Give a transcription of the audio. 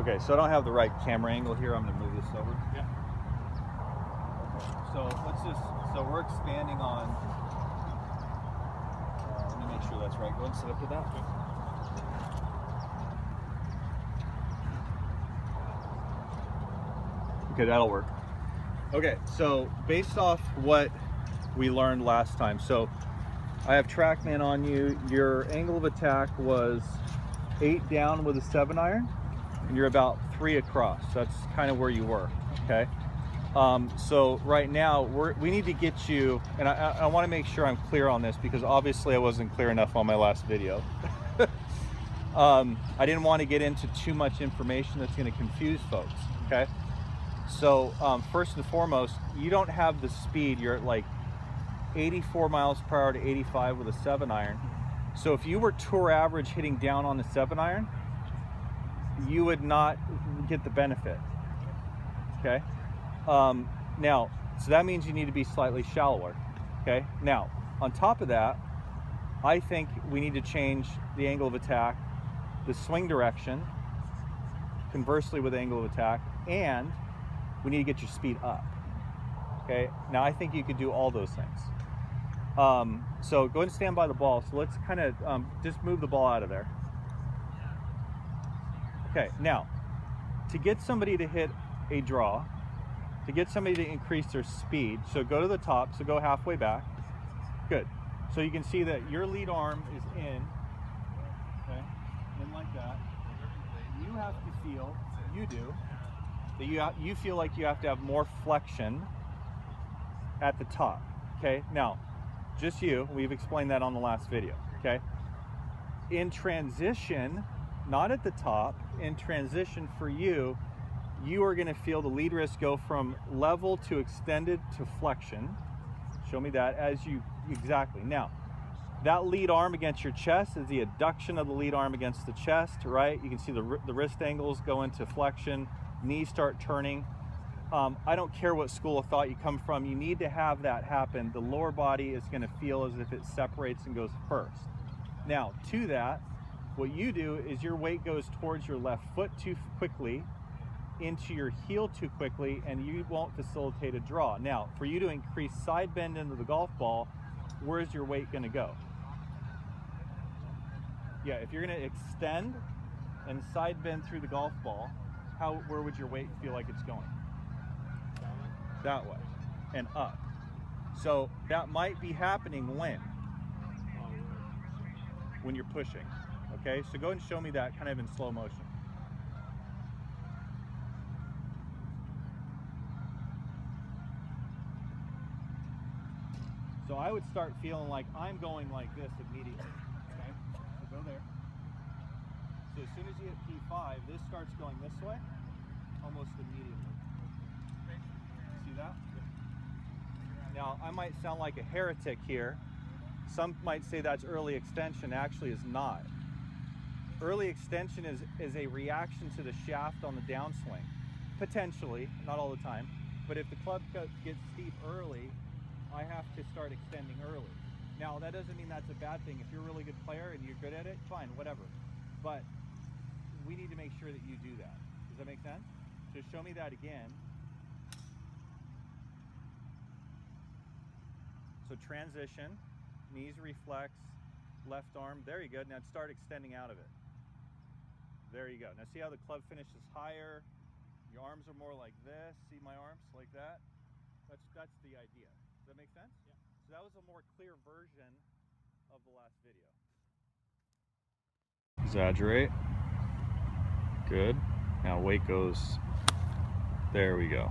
Okay, so I don't have the right camera angle here. I'm going to move this over. Yeah. So so we're expanding on, let me make sure that's right. Go ahead and set up with that. Okay, that'll work. Okay, so based off what we learned last time, so I have TrackMan on you. Your angle of attack was 8 down with a 7-iron, and you're about 3 across. That's kind of where you were, okay? So right now, we need to get you, and I want to make sure I'm clear on this because obviously I wasn't clear enough on my last video. I didn't want to get into too much information that's going to confuse folks, okay? So first and foremost, you don't have the speed. You're at like 84 miles per hour to 85 with a 7-iron. So if you were tour average hitting down on the 7-iron, you would not get the benefit, okay? Now, so that means you need to be slightly shallower, okay? Now, on top of that, I think we need to change the angle of attack, the swing direction, conversely with angle of attack, and we need to get your speed up, okay? Now, I think you could do all those things. So go ahead and stand by the ball. So let's kind of just move the ball out of there. Okay, now, to get somebody to hit a draw, to get somebody to increase their speed, so go to the top, so go halfway back. Good. So you can see that your lead arm is in, okay, in like that. You have to feel, you do, that you feel like you have to have more flexion at the top, okay? Now, just you, we've explained that on the last video, okay? In transition, not at the top, in transition for you, you are gonna feel the lead wrist go from level to extended to flexion. Show me that as you, exactly. Now, that lead arm against your chest is the adduction of the lead arm against the chest, right? You can see the wrist angles go into flexion, knees start turning. I don't care what school of thought you come from, you need to have that happen. The lower body is gonna feel as if it separates and goes first. Now, to that, what you do is your weight goes towards your left foot too quickly, into your heel too quickly, and you won't facilitate a draw. Now, for you to increase side bend into the golf ball, where's your weight gonna go? Yeah, if you're gonna extend and side bend through the golf ball, where would your weight feel like it's going? That way, and up. So that might be happening when you're pushing, okay? So go ahead and show me that kind of in slow motion. So I would start feeling like I'm going like this immediately, okay? So go there. So as soon as you hit P5, this starts going this way, almost immediately. See that? Now, I might sound like a heretic here. Some might say that's early extension, actually is not. Early extension is a reaction to the shaft on the downswing. Potentially, not all the time, but if the club gets steep early, I have to start extending early. Now, that doesn't mean that's a bad thing. If you're a really good player and you're good at it, fine, whatever. But we need to make sure that you do that. Does that make sense? So show me that again. So transition, knees reflex, left arm, there you go. Now start extending out of it. There you go. Now see how the club finishes higher? Your arms are more like this. See my arms like that? That's the idea. Does that make sense? Yeah. So that was a more clear version of the last video. Exaggerate. Good. Now weight goes, there we go.